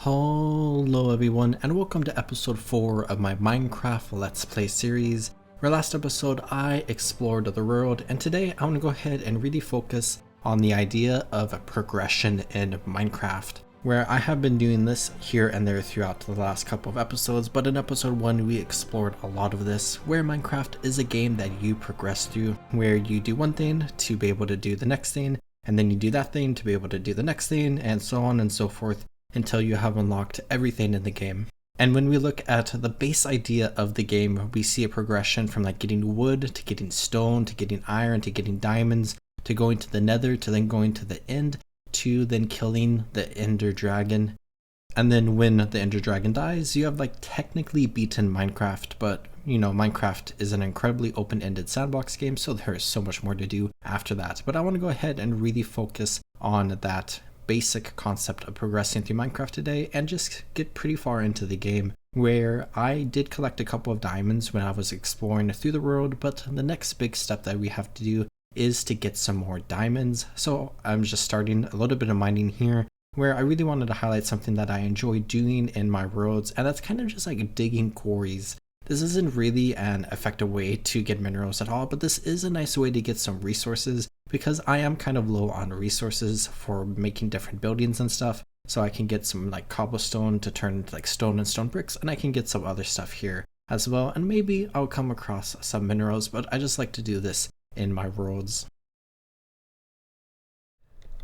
Hello everyone and welcome to episode 4 of my Minecraft Let's Play series, where last episode I explored the world, and today I want to go ahead and really focus on the idea of a progression in Minecraft, where I have been doing this here and there throughout the last couple of episodes, but in episode 1 we explored a lot of this, where Minecraft is a game that you progress through, where you do one thing to be able to do the next thing, and then you do that thing to be able to do the next thing, and so on and so forth, until you have unlocked everything in the game. And when we look at the base idea of the game, we see a progression from like getting wood to getting stone to getting iron to getting diamonds to going to the nether to then going to the end to then killing the ender dragon. And then when the ender dragon dies, you have like technically beaten Minecraft, but you know, Minecraft is an incredibly open-ended sandbox game, so there is so much more to do after that. But I want to go ahead and really focus on that basic concept of progressing through Minecraft today and just get pretty far into the game, where I did collect a couple of diamonds when I was exploring through the world, but the next big step that we have to do is to get some more diamonds. So I'm just starting a little bit of mining here, where I really wanted to highlight something that I enjoy doing in my worlds, and that's kind of just like digging quarries. This isn't really an effective way to get minerals at all, but this is a nice way to get some resources, because I am kind of low on resources for making different buildings and stuff. So I can get some like cobblestone to turn into like stone and stone bricks, and I can get some other stuff here as well, and maybe I'll come across some minerals, but I just like to do this in my worlds.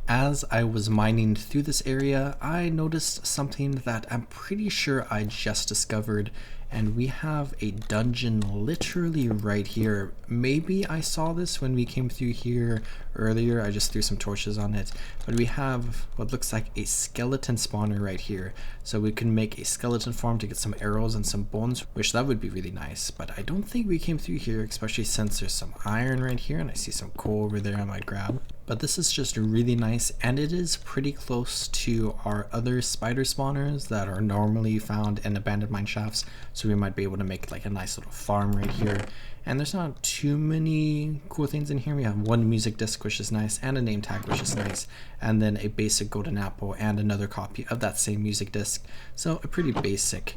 As I was mining through this area, I noticed something that I'm pretty sure I just discovered, and we have a dungeon literally right here. Maybe I saw this when we came through here earlier, I just threw some torches on it, but we have what looks like a skeleton spawner right here. So we can make a skeleton farm to get some arrows and some bones, which that would be really nice, but I don't think we came through here, especially since there's some iron right here and I see some coal over there I might grab. But this is just really nice, and it is pretty close to our other spider spawners that are normally found in abandoned mine shafts, so we might be able to make like a nice little farm right here. And there's not too many cool things in here. We have one music disc, which is nice, and a name tag, which is nice, and then a basic golden apple and another copy of that same music disc. So a pretty basic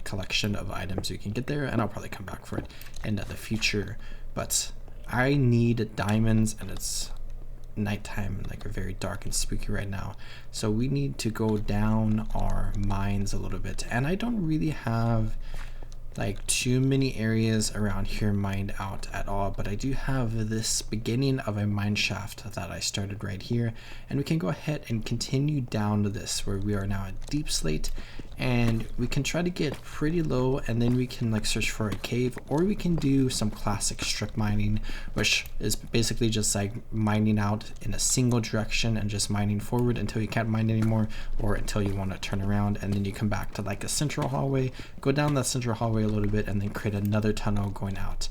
collection of items you can get there, and I'll probably come back for it in the future. But I need diamonds, and it's nighttime, like very dark and spooky right now, so we need to go down our mines a little bit, and I don't really have like too many areas around here mined out at all, but I do have this beginning of a mine shaft that I started right here, and we can go ahead and continue down to this where we are now at deep slate, and we can try to get pretty low, and then we can like search for a cave, or we can do some classic strip mining, which is basically just like mining out in a single direction and just mining forward until you can't mine anymore, or until you want to turn around, and then you come back to like a central hallway, go down that central hallway a little bit, and then create another tunnel going out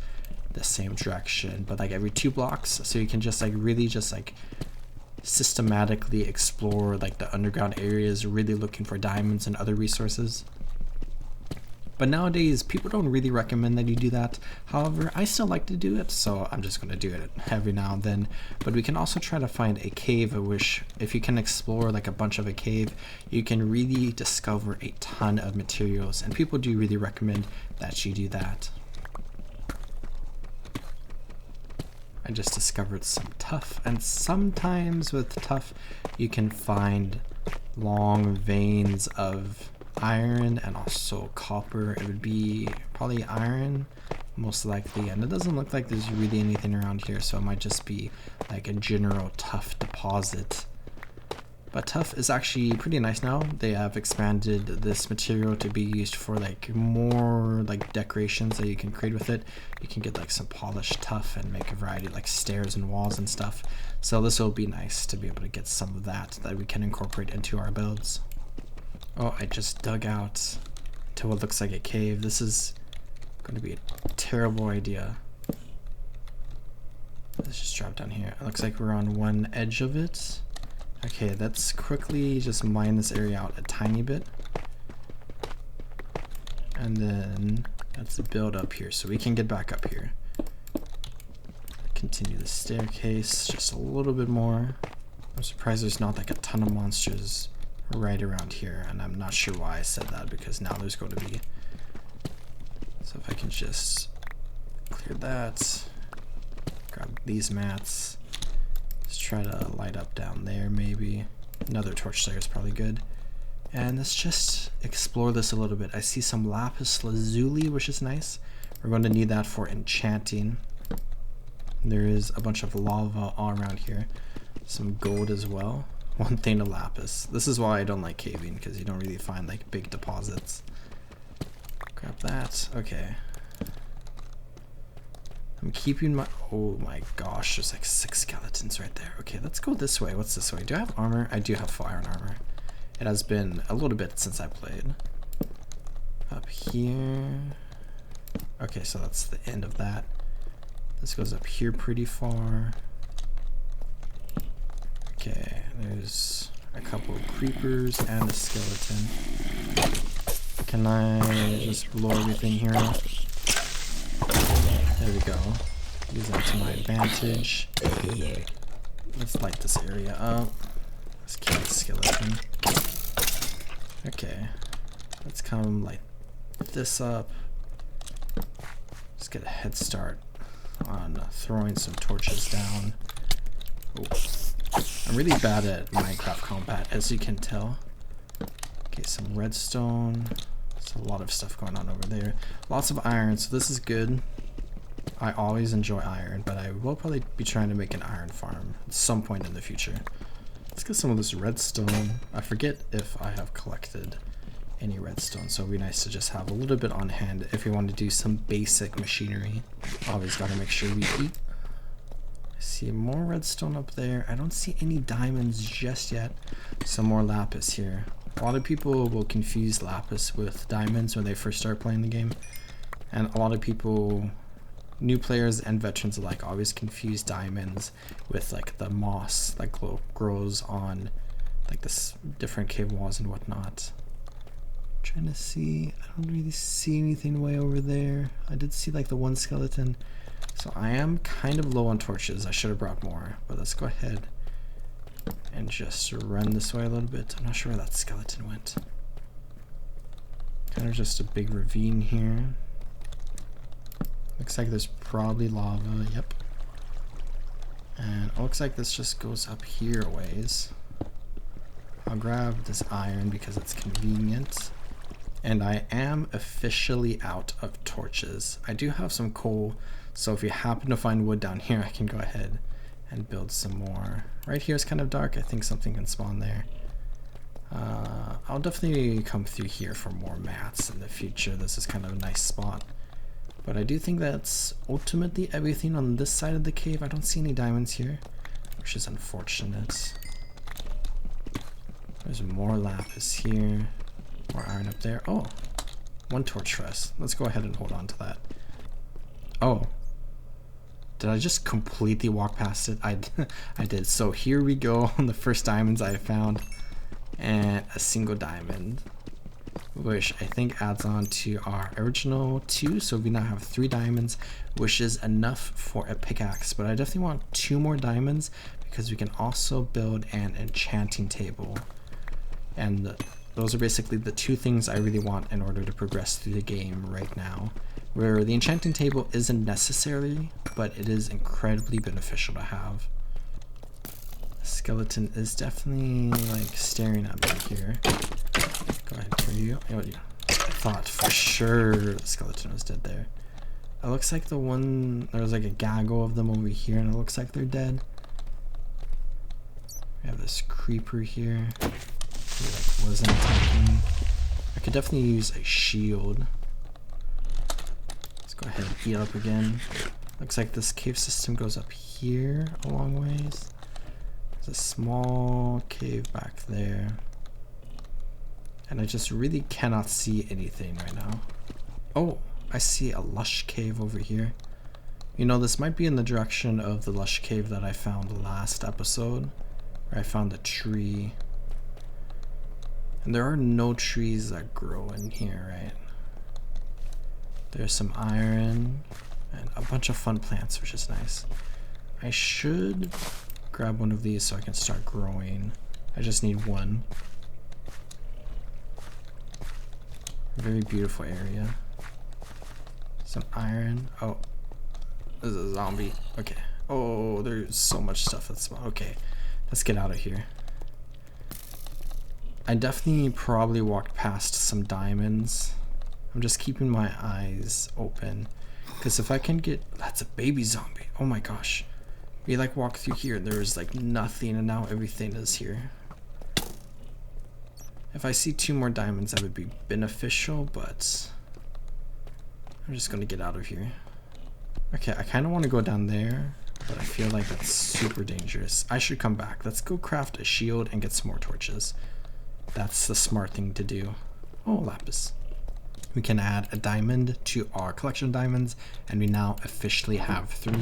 the same direction, but like every 2 blocks, so you can just like really just like systematically explore like the underground areas, really looking for diamonds and other resources. But nowadays people don't really recommend that you do that. However, I still like to do it, so I'm just going to do it every now and then. But we can also try to find a cave, which if you can explore like a bunch of a cave, you can really discover a ton of materials, and people do really recommend that you do that. I just discovered some tuff, and sometimes with tuff you can find long veins of iron and also copper. It would be probably iron most likely, and it doesn't look like there's really anything around here, so it might just be like a general tuff deposit. But tuff is actually pretty nice now. They have expanded this material to be used for like more like decorations that you can create with it. You can get like some polished tuff and make a variety of like stairs and walls and stuff. So this will be nice to be able to get some of that we can incorporate into our builds. Oh, I just dug out to what looks like a cave. This is going to be a terrible idea. Let's just drop down here. It looks like we're on one edge of it. Okay, let's quickly just mine this area out a tiny bit, and then let's build up here so we can get back up here. Continue the staircase just a little bit more. I'm surprised there's not like a ton of monsters right around here, and I'm not sure why I said that because now there's going to be. So if I can just clear that, grab these mats, let's try to light up down there maybe. Another torch there is probably good. And let's just explore this a little bit. I see some lapis lazuli, which is nice. We're going to need that for enchanting. There is a bunch of lava all around here. Some gold as well. One thing of lapis. This is why I don't like caving, because you don't really find like big deposits. Grab that. Okay. I'm keeping my... Oh my gosh, there's like 6 skeletons right there. Okay, let's go this way. What's this way? Do I have armor? I do have full iron armor. It has been a little bit since I played. Up here. Okay, so that's the end of that. This goes up here pretty far. Okay, there's a couple of creepers and a skeleton. Can I just blow everything here up? There we go. Use that to my advantage. Let's light this area up. Let's kill the skeleton. Okay. Let's come light this up. Let's get a head start on throwing some torches down. Oh. I'm really bad at Minecraft combat, as you can tell. Okay, some redstone. There's a lot of stuff going on over there. Lots of iron, so this is good. I always enjoy iron, but I will probably be trying to make an iron farm at some point in the future. Let's get some of this redstone. I forget if I have collected any redstone, so it'd be nice to just have a little bit on hand if you want to do some basic machinery. Always gotta make sure we eat. I see more redstone up there. I don't see any diamonds just yet. Some more lapis here. A lot of people will confuse lapis with diamonds when they first start playing the game, and a lot of people, new players and veterans alike, always confuse diamonds with like the moss that grows on like this different cave walls and whatnot. Trying to see, I don't really see anything way over there. I did see like the one skeleton, so I am kind of low on torches. I should have brought more, but let's go ahead and just run this way a little bit. I'm not sure where that skeleton went. Kind of just a big ravine here. Looks like there's probably lava. Yep. And it looks like this just goes up here a ways. I'll grab this iron because it's convenient. And I am officially out of torches. I do have some coal, so if you happen to find wood down here, I can go ahead and build some more. Right here is kind of dark. I think something can spawn there. I'll definitely come through here for more mats in the future. This is kind of a nice spot. But I do think that's ultimately everything on this side of the cave. I don't see any diamonds here, which is unfortunate. There's more lapis here. More iron up there. Oh, one torch for us. Let's go ahead and hold on to that. Oh, did I just completely walk past it? I did. So here we go on the first diamonds I found, and a single diamond, which I think adds on to our original 2. So we now have 3 diamonds, which is enough for a pickaxe. But I definitely want 2 more diamonds because we can also build an enchanting table, and those are basically the 2 things I really want in order to progress through the game right now, where the enchanting table isn't necessary, but it is incredibly beneficial to have. The skeleton is definitely like staring at me here. Go ahead and kill you. Oh, yeah. I thought for sure the skeleton was dead there. It looks like the one, there was like a gaggle of them over here, and it looks like they're dead. We have this creeper here. He like wasn't attacking. I could definitely use a shield. Let's go ahead and heal up again. Looks like this cave system goes up here a long ways. There's a small cave back there. And I just really cannot see anything right now. Oh, I see a lush cave over here. You know, this might be in the direction of the lush cave that I found last episode, where I found a tree. And there are no trees that grow in here, right? There's some iron and a bunch of fun plants, which is nice. I should grab one of these so I can start growing. I just need one. Very beautiful area. Some iron. Oh, this is a zombie. Okay. Oh, there's so much stuff that's okay. Let's get out of here. I definitely probably walked past some diamonds. I'm just keeping my eyes open. Because if I can get... That's a baby zombie. Oh my gosh. We like walk through here. There was like nothing and now everything is here. If I see 2 more diamonds that would be beneficial, but... I'm just going to get out of here. Okay, I kind of want to go down there, but I feel like that's super dangerous. I should come back. Let's go craft a shield and get some more torches. That's the smart thing to do. Oh, lapis. We can add a diamond to our collection of diamonds, and we now officially have 3.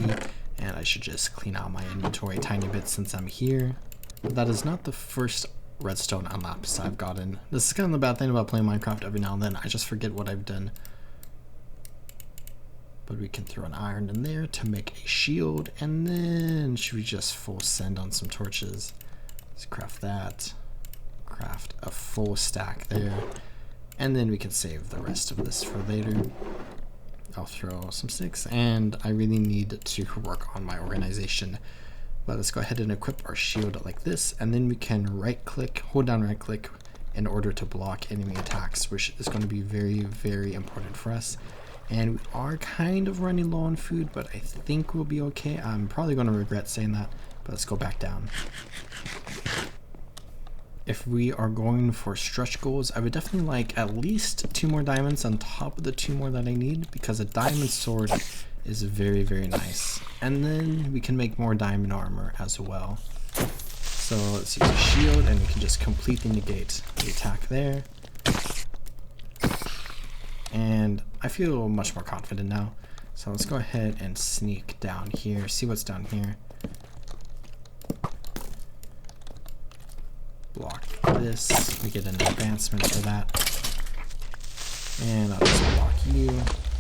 And I should just clean out my inventory a tiny bit since I'm here. But that is not the first redstone and lapis I've gotten. This is kind of the bad thing about playing Minecraft every now and then. I just forget what I've done. But we can throw an iron in there to make a shield, and then should we just full send on some torches? Let's craft that. Craft a full stack there. And then we can save the rest of this for later. I'll throw some sticks, and I really need to work on my organization. But let's go ahead and equip our shield like this, and then we can right click, hold down right click in order to block enemy attacks, which is going to be very, very important for us. And we are kind of running low on food, but I think we'll be okay. I'm probably going to regret saying that, but let's go back down. If we are going for stretch goals, I would definitely like at least 2 more diamonds on top of the 2 more that I need, because a diamond sword is very, very nice. And then we can make more diamond armor as well. So let's use a shield, and we can just completely negate the attack there. And I feel much more confident now. So let's go ahead and sneak down here, see what's down here. Block this, we get an advancement for that. And I'll just block you.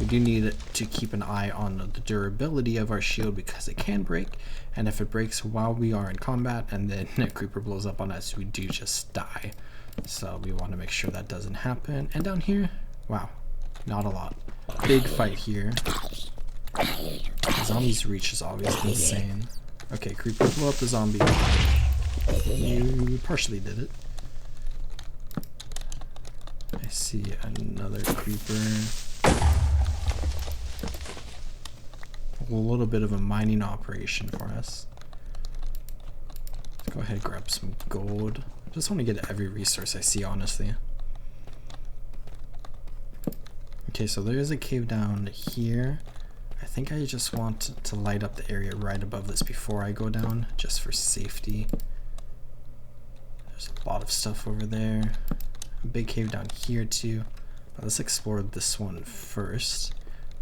We do need to keep an eye on the durability of our shield because it can break. And if it breaks while we are in combat and then a creeper blows up on us, we do just die. So we want to make sure that doesn't happen. And down here, wow. Not a lot. Big fight here. The zombie's reach is always insane. Okay, creeper, blow up the zombie. You partially did it. I see another creeper. A little bit of a mining operation for us. Let's go ahead and grab some gold. I just want to get every resource I see, honestly. Okay, so there's a cave down here. I think I just want to light up the area right above this before I go down, just for safety. There's a lot of stuff over there. A big cave down here too. But let's explore this one first.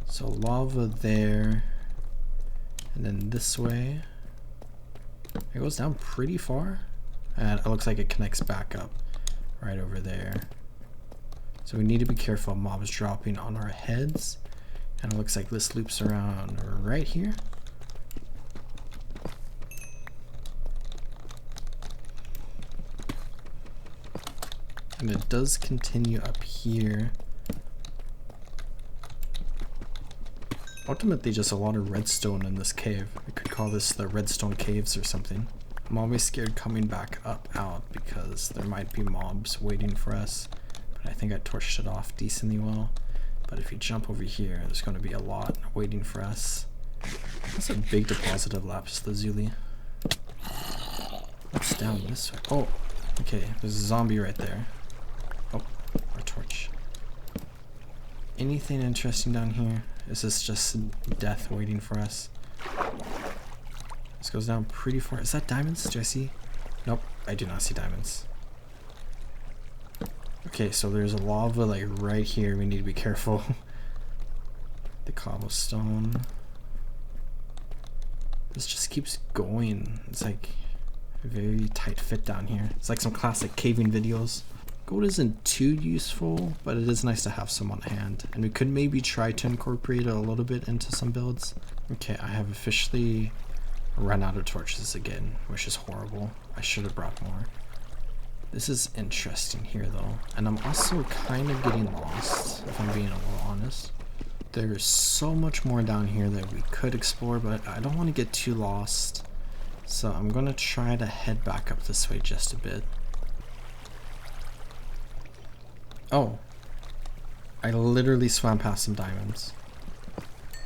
So lava there. And then this way. It goes down pretty far. And it looks like it connects back up right over there. So we need to be careful of mobs dropping on our heads. And it looks like this loops around right here. And it does continue up here. Ultimately just a lot of redstone in this cave. We could call this the redstone caves or something. I'm always scared coming back up out because there might be mobs waiting for us. But I think I torched it off decently well. But if you jump over here, there's going to be a lot waiting for us. That's a big deposit of lapis lazuli. What's down this way? Oh, okay. There's a zombie right there. Oh, our torch. Anything interesting down here? Is this just death waiting for us? This goes down pretty far. Is that diamonds? Do I see? Nope, I do not see diamonds. Okay, so there's a lava like right here. We need to be careful. The cobblestone. This just keeps going. It's like a very tight fit down here. It's like some classic caving videos. Gold isn't too useful, but it is nice to have some on hand. And we could maybe try to incorporate it a little bit into some builds. Okay, I have officially run out of torches again, which is horrible. I should have brought more. This is interesting here though, and I'm also kind of getting lost, if I'm being a little honest. There's so much more down here that we could explore, but I don't want to get too lost. So I'm gonna try to head back up this way just a bit. Oh, I literally swam past some diamonds.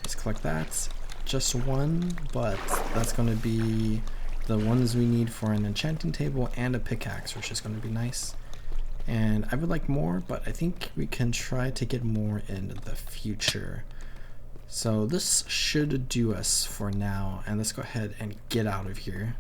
Let's collect that. Just one, but that's gonna be the ones we need for an enchanting table and a pickaxe, which is gonna be nice. And I would like more, but I think we can try to get more in the future. So this should do us for now, and let's go ahead and get out of here.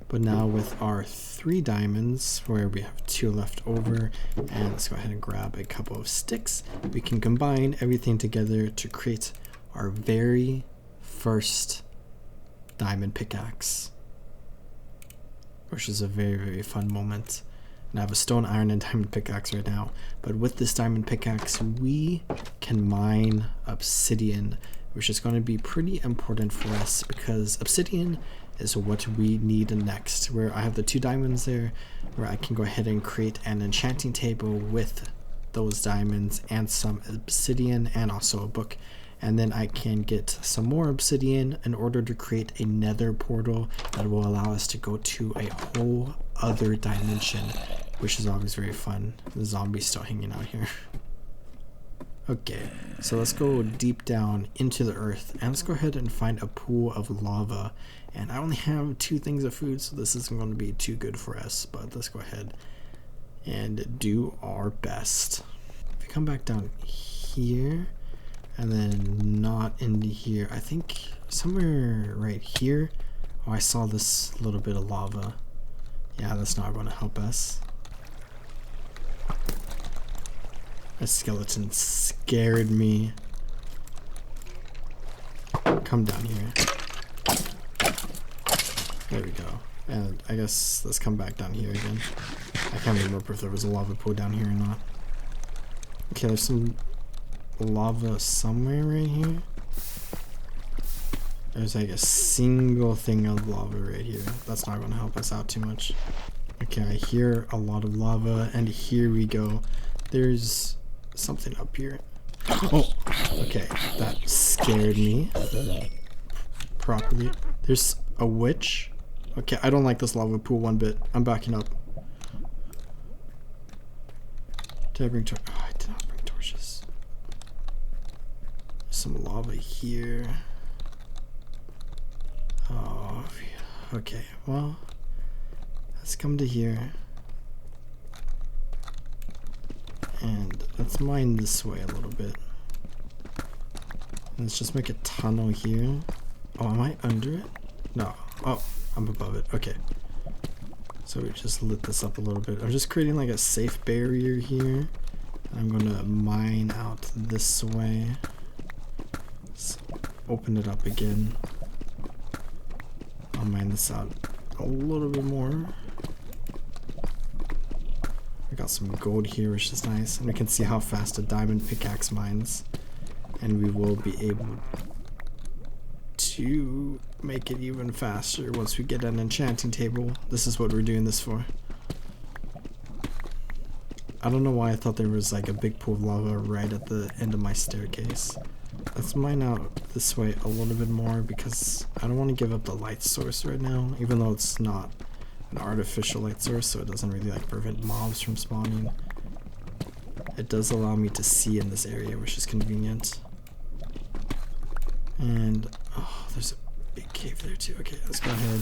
But now with our 3 diamonds, where we have 2 left over, and let's go ahead and grab a couple of sticks, we can combine everything together to create our very first diamond pickaxe, which is a very, very fun moment. And I have a stone, iron, and diamond pickaxe right now. But with this diamond pickaxe, we can mine obsidian, which is going to be pretty important for us because obsidian is what we need next. Where I have the 2 diamonds there, where I can go ahead and create an enchanting table with those diamonds and some obsidian and also a book. And then I can get some more obsidian in order to create a nether portal that will allow us to go to a whole other dimension, which is always very fun. The zombie's still hanging out here. Okay, so let's go deep down into the earth and let's go ahead and find a pool of lava. And I only have 2 things of food, so this isn't going to be too good for us, but let's go ahead and do our best. If we come back down here, and then not into here, I think somewhere right here. Oh, I saw this little bit of lava. Yeah, that's not going to help us. That skeleton scared me. Come down here. There we go. And I guess let's come back down here again. I can't remember if there was a lava pool down here or not. Okay, there's some lava somewhere right here. There's like a single thing of lava right here. That's not going to help us out too much. Okay, I hear a lot of lava, and here we go. There's something up here. Oh, okay, that scared me properly. There's a witch. Okay, I don't like this lava pool one bit. I'm backing up. Did I bring torches? Oh, I did not bring torches. There's some lava here. Oh, okay, well, let's come to here. And let's mine this way a little bit. Let's just make a tunnel here. Oh, am I under it? No. Oh, I'm above it. Okay. So we just lit this up a little bit. I'm just creating like a safe barrier here. I'm gonna mine out this way. Let's open it up again. I'll mine this out a little bit more. I got some gold here, which is nice. And we can see how fast a diamond pickaxe mines. And we will be able to make it even faster once we get an enchanting table. This is what we're doing this for. I don't know why I thought there was like a big pool of lava right at the end of my staircase. Let's mine out this way a little bit more because I don't want to give up the light source right now, even though it's not an artificial light source, so it doesn't really like prevent mobs from spawning. It does allow me to see in this area, which is convenient. And oh, there's a big cave there too. Okay, let's go ahead.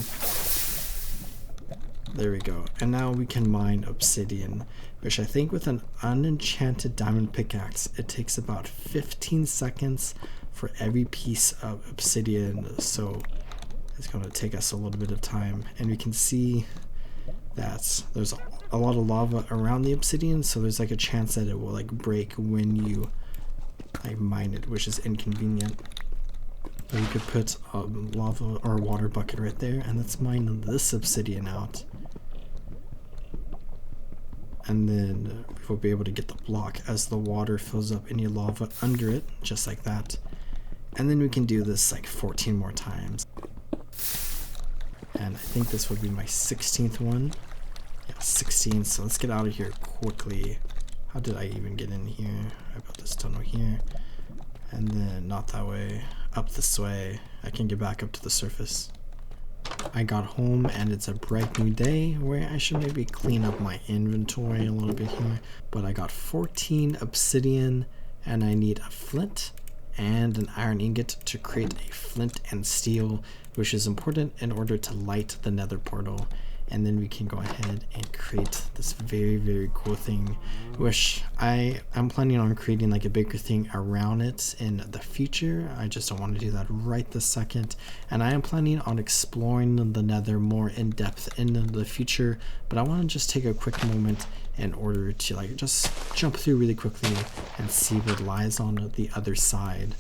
There we go. And now we can mine obsidian, which I think with an unenchanted diamond pickaxe, it takes about 15 seconds for every piece of obsidian. So it's going to take us a little bit of time. And we can see that there's a lot of lava around the obsidian, so there's like a chance that it will like break when you like mine it, which is inconvenient. But we could put a lava or a water bucket right there, and let's mine this obsidian out. And then we'll be able to get the block as the water fills up any lava under it, just like that. And then we can do this like 14 more times. And I think this would be my 16th one. Yeah, 16. So let's get out of here quickly. How did I even get in here? I built this tunnel here. And then not that way. Up this way. I can get back up to the surface. I got home and it's a bright new day where I should maybe clean up my inventory a little bit here. But I got 14 obsidian and I need a flint and an iron ingot to create a flint and steel, which is important in order to light the nether portal. And then we can go ahead and create this very, very cool thing, which I'm planning on creating like a bigger thing around it in the future. I just don't want to do that right this second. And I am planning on exploring the nether more in depth in the future, but I want to just take a quick moment in order to like just jump through really quickly and see what lies on the other side.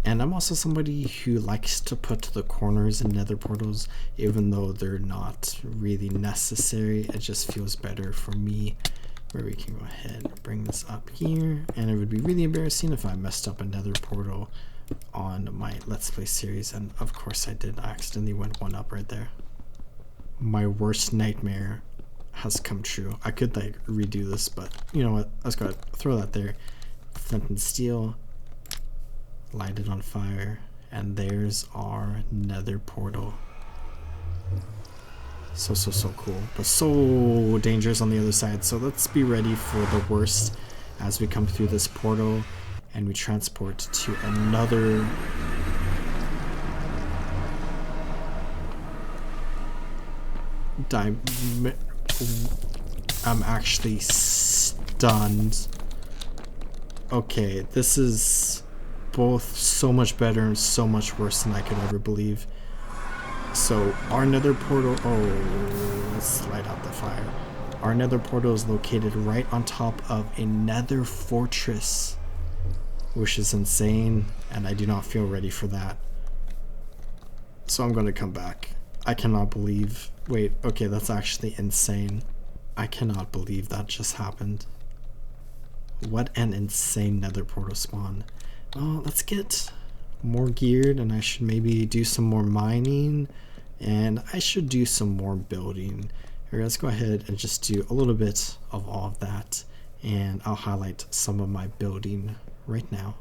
And I'm also somebody who likes to put the corners in nether portals, even though they're not really necessary. It just feels better for me, where we can go ahead and bring this up here. And it would be really embarrassing if I messed up a nether portal on my Let's Play series. And of course I did. I accidentally went one up right there. My worst nightmare has come true. I could like redo this, but you know what? Let's go ahead, throw that there. Flint and steel. Light it on fire, and there's our nether portal. So cool, but so dangerous on the other side. So let's be ready for the worst as we come through this portal and we transport to another I'm actually stunned. Okay, this is both so much better and so much worse than I could ever believe. So our nether portal, oh, let's light out the fire. Our nether portal is located right on top of a nether fortress, which is insane, and I do not feel ready for that. So I'm going to come back. I cannot believe, wait, okay, that's actually insane. I cannot believe that just happened. What an insane nether portal spawn. Well, let's get more geared, and I should maybe do some more mining, and I should do some more building. Here, let's go ahead and just do a little bit of all of that, and I'll highlight some of my building right now.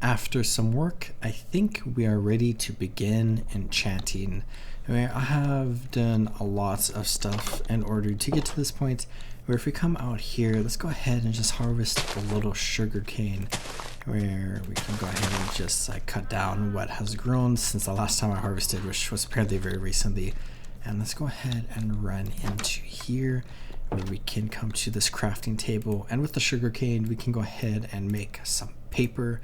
After some work, I think we are ready to begin enchanting. I have done a lot of stuff in order to get to this point, where if we come out here, let's go ahead and just harvest a little sugar cane, where we can go ahead and just like cut down what has grown since the last time I harvested, which was apparently very recently. And let's go ahead and run into here, where we can come to this crafting table, and with the sugar cane we can go ahead and make some paper.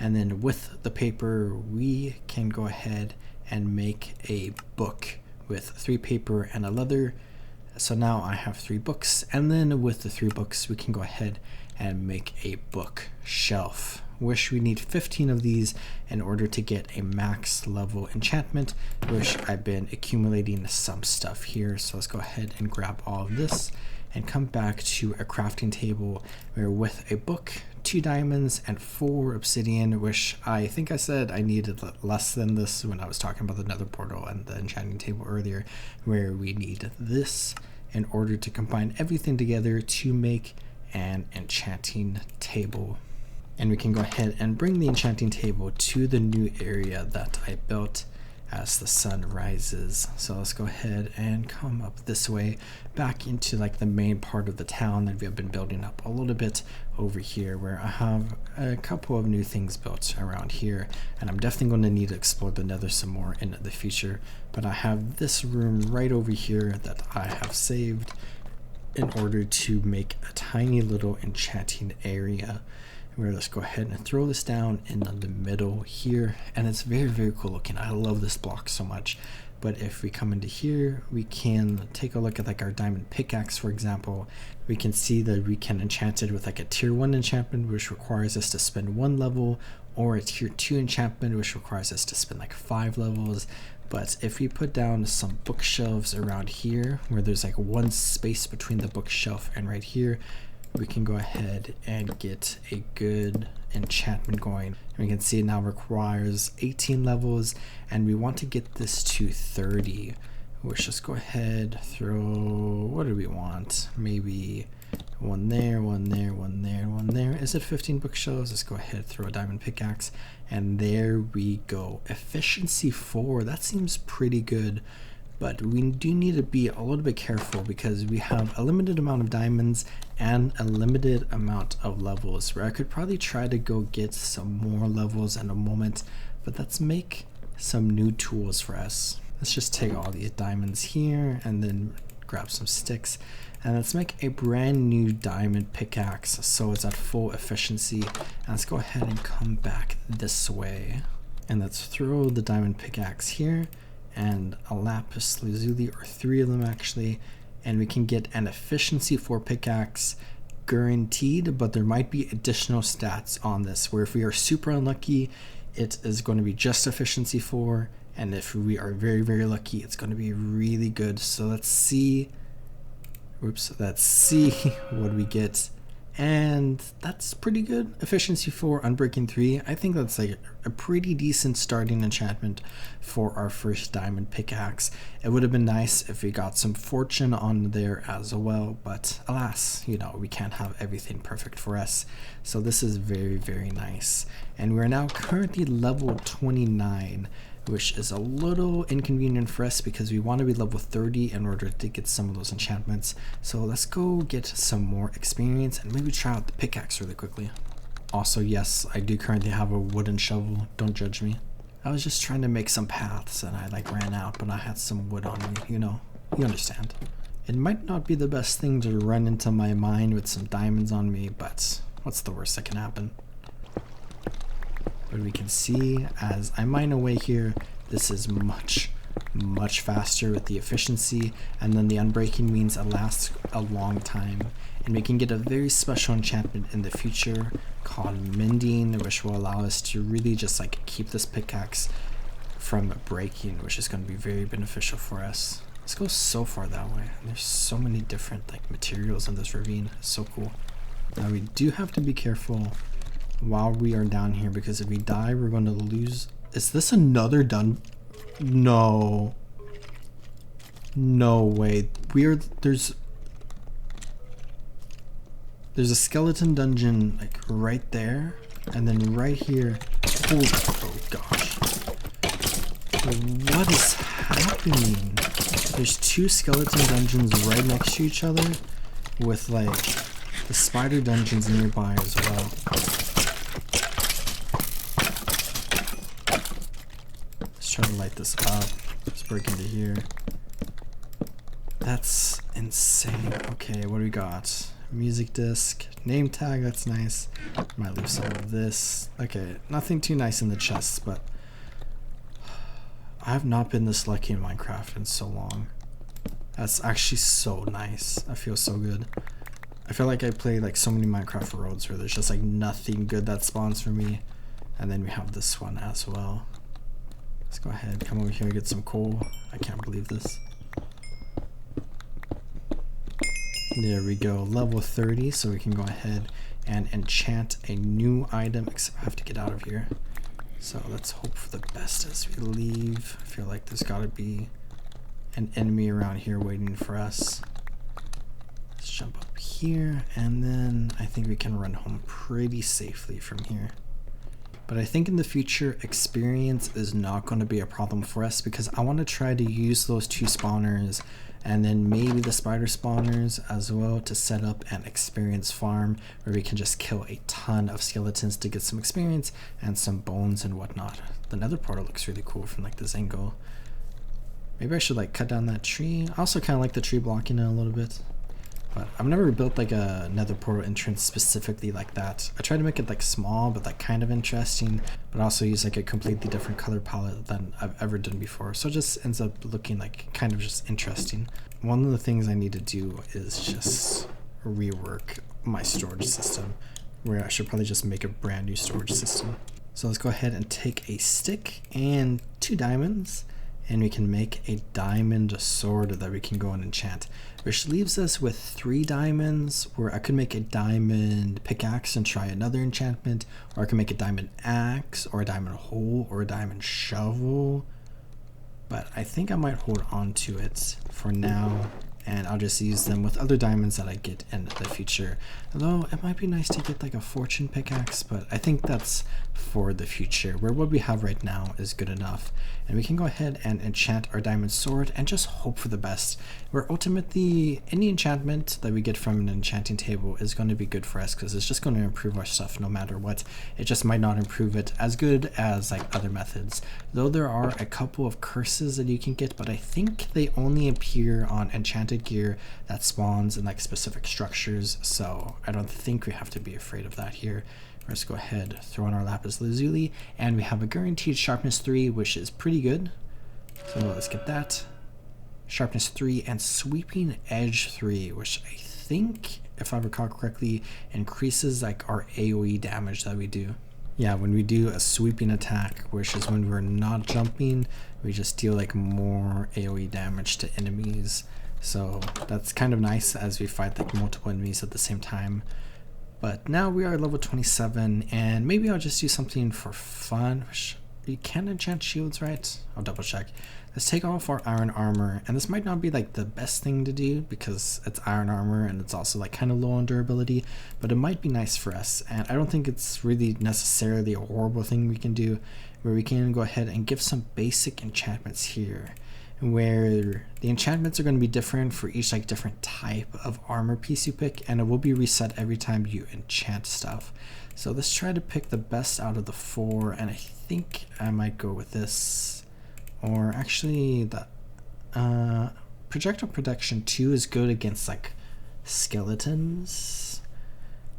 And then with the paper, we can go ahead and make a book with 3 paper and a leather. So now I have 3 books. And then with the 3 books, we can go ahead and make a book shelf, which we need 15 of these in order to get a max level enchantment, which I've been accumulating some stuff here. So let's go ahead and grab all of this and come back to a crafting table where with a book, 2 diamonds, and 4 obsidian, which I think I said I needed less than this when I was talking about the nether portal and the enchanting table earlier, where we need this in order to combine everything together to make an enchanting table. And we can go ahead and bring the enchanting table to the new area that I built. as the sun rises. So let's go ahead and come up this way back into like the main part of the town that we have been building up a little bit over here, where I have a couple of new things built around here, and I'm definitely going to need to explore the nether some more in the future. But I have this room right over here that I have saved in order to make a tiny little enchanting area. We're let's go ahead and throw this down in the middle here, and it's very cool looking. I love this block so much. But if we come into here, we can take a look at like our diamond pickaxe, for example. We can see that we can enchant it with like a tier 1 enchantment, which requires us to spend 1 level, or a tier 2 enchantment, which requires us to spend like 5 levels. But if we put down some bookshelves around here, where there's like 1 space between the bookshelf and right here, we can go ahead and get a good enchantment going. And we can see it now requires 18 levels, and we want to get this to 30. Let's just go ahead, throw, what do we want? Maybe 1 there, 1 there, 1 there, 1 there. Is it 15 bookshelves? Let's go ahead, throw a diamond pickaxe, and there we go. Efficiency 4, that seems pretty good. But we do need to be a little bit careful because we have a limited amount of diamonds and a limited amount of levels, where I could probably try to go get some more levels in a moment, but let's make some new tools for us. Let's just take all these diamonds here and then grab some sticks, and let's make a brand new diamond pickaxe so it's at full efficiency. And let's go ahead and come back this way, and let's throw the diamond pickaxe here and a lapis lazuli, or 3 of them actually, and we can get an efficiency 4 pickaxe guaranteed. But there might be additional stats on this, where if we are super unlucky, it is going to be just efficiency 4, and if we are very lucky, it's going to be really good. So let's see what we get. And that's pretty good. Efficiency 4, Unbreaking 3. I think that's like a pretty decent starting enchantment for our first diamond pickaxe. It would have been nice if we got some fortune on there as well, but alas, you know, we can't have everything perfect for us. So this is very nice. And we're now currently level 29, which is a little inconvenient for us because we want to be level 30 in order to get some of those enchantments. So let's go get some more experience and maybe try out the pickaxe really quickly. Also, yes, I do currently have a wooden shovel. Don't judge me. I was just trying to make some paths and I like ran out, but I had some wood on me, you know, you understand. It might not be the best thing to run into my mine with some diamonds on me, but what's the worst that can happen? But we can see as I mine away here, this is much faster with the efficiency, and then the unbreaking means it lasts a long time. And we can get a very special enchantment in the future called Mending, which will allow us to really just like keep this pickaxe from breaking, which is going to be very beneficial for us. Let's go so far that way. There's so many different like materials in this ravine. It's so cool. Now we do have to be careful while we are down here, because if we die, we're going to lose. Is this another No way. There's a skeleton dungeon like right there, and then right here. Oh gosh, what is happening? There's 2 skeleton dungeons right next to each other, with like the spider dungeons nearby as well. Try to light this up. Let's break into here. That's insane. Okay, what do we got? Music disc, name tag, that's nice. Might leave some of this. Okay, nothing too nice in the chests, but I have not been this lucky in Minecraft in so long. That's actually so nice. I feel so good. I feel like I play like so many Minecraft worlds where there's just like nothing good that spawns for me. And then we have this one as well. Let's go ahead, come over here and get some coal. I can't believe this. There we go, level 30, so we can go ahead and enchant a new item, except I have to get out of here. So let's hope for the best as we leave. I feel like there's gotta be an enemy around here waiting for us. Let's jump up here, and then I think we can run home pretty safely from here. But I think in the future, experience is not going to be a problem for us because I want to try to use those 2 spawners and then maybe the spider spawners as well to set up an experience farm where we can just kill a ton of skeletons to get some experience and some bones and whatnot. The nether portal looks really cool from like this angle. Maybe I should like cut down that tree. I also kind of like the tree blocking it a little bit. But I've never built like a nether portal entrance specifically like that. I tried to make it like small but like kind of interesting, but also use like a completely different color palette than I've ever done before. So it just ends up looking like kind of just interesting. One of the things I need to do is just rework my storage system, where I should probably just make a brand new storage system. So let's go ahead and take a stick and 2 diamonds, and we can make a diamond sword that we can go and enchant, which leaves us with 3 diamonds, where I could make a diamond pickaxe and try another enchantment, or I could make a diamond axe or a diamond hoe or a diamond shovel. But I think I might hold on to it for now, and I'll just use them with other diamonds that I get in the future. Although it might be nice to get like a fortune pickaxe, but I think that's for the future, where what we have right now is good enough. And we can go ahead and enchant our diamond sword and just hope for the best, where ultimately any enchantment that we get from an enchanting table is going to be good for us because it's just going to improve our stuff no matter what. It just might not improve it as good as like other methods, though there are a couple of curses that you can get, but I think they only appear on enchanted gear that spawns in like specific structures, so I don't think we have to be afraid of that here. Let's go ahead, throw in our lapis lazuli, and we have a guaranteed sharpness 3, which is pretty good. So let's get that. Sharpness 3 and sweeping edge 3, which I think, if I recall correctly, increases like our AoE damage that we do. Yeah, when we do a sweeping attack, which is when we're not jumping, we just deal like more AoE damage to enemies. So that's kind of nice as we fight like multiple enemies at the same time. But now we are level 27, and maybe I'll just do something for fun. You can enchant shields, right? I'll double check. Let's take off our iron armor, and this might not be like the best thing to do because it's iron armor and it's also like kind of low on durability, but it might be nice for us. And I don't think it's really necessarily a horrible thing we can do, where we can go ahead and give some basic enchantments here, where the enchantments are going to be different for each like different type of armor piece you pick, and it will be reset every time you enchant stuff. So let's try to pick the best out of the 4, and I think I might go with this, or actually the projectile protection 2 is good against like skeletons,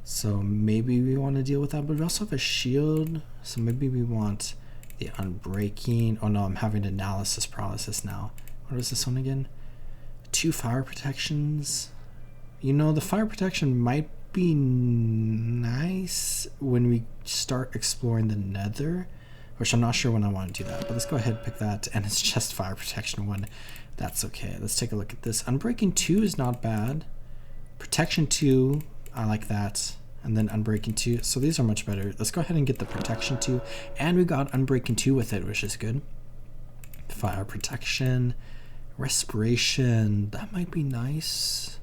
so maybe we want to deal with that. But we also have a shield, so maybe we want the unbreaking. Oh no, I'm having analysis paralysis now. What is this one again? 2 fire protections. You know, the fire protection might be nice when we start exploring the nether, which I'm not sure when I want to do that, but let's go ahead and pick that, and it's just fire protection 1. That's okay. Let's take a look at this. Unbreaking 2 is not bad. Protection 2, I like that. And then Unbreaking 2. So these are much better. Let's go ahead and get the Protection 2. And we got Unbreaking 2 with it, which is good. Fire Protection. Respiration. That might be nice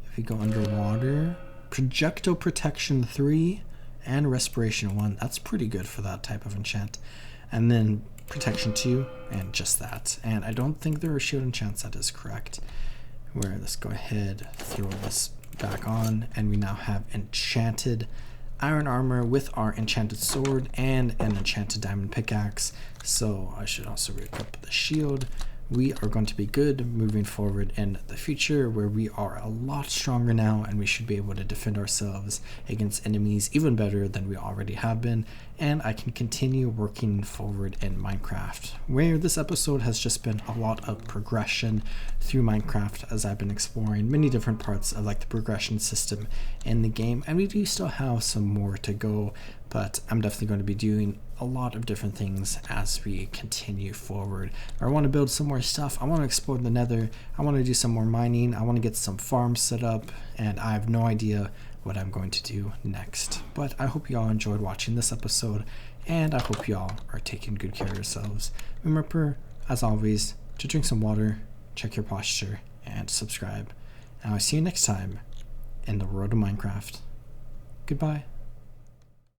if we go underwater. Projectile Protection 3 and Respiration 1. That's pretty good for that type of enchant. And then Protection 2 and just that. And I don't think there are shield enchants. That is correct. Where let's go ahead, throw this back on, and we now have enchanted iron armor with our enchanted sword and an enchanted diamond pickaxe. So I should also equip the shield. We are going to be good moving forward in the future, where we are a lot stronger now, and we should be able to defend ourselves against enemies even better than we already have been. And I can continue working forward in Minecraft, where this episode has just been a lot of progression through Minecraft as I've been exploring many different parts of like the progression system in the game, and we do still have some more to go, but I'm definitely going to be doing a lot of different things as we continue forward. I want to build some more stuff. I want to explore the nether. I want to do some more mining. I want to get some farms set up, and I have no idea what I'm going to do next. But I hope you all enjoyed watching this episode, and I hope you all are taking good care of yourselves. Remember, as always, to drink some water, check your posture, and subscribe. And I'll see you next time in the Road to Minecraft. Goodbye.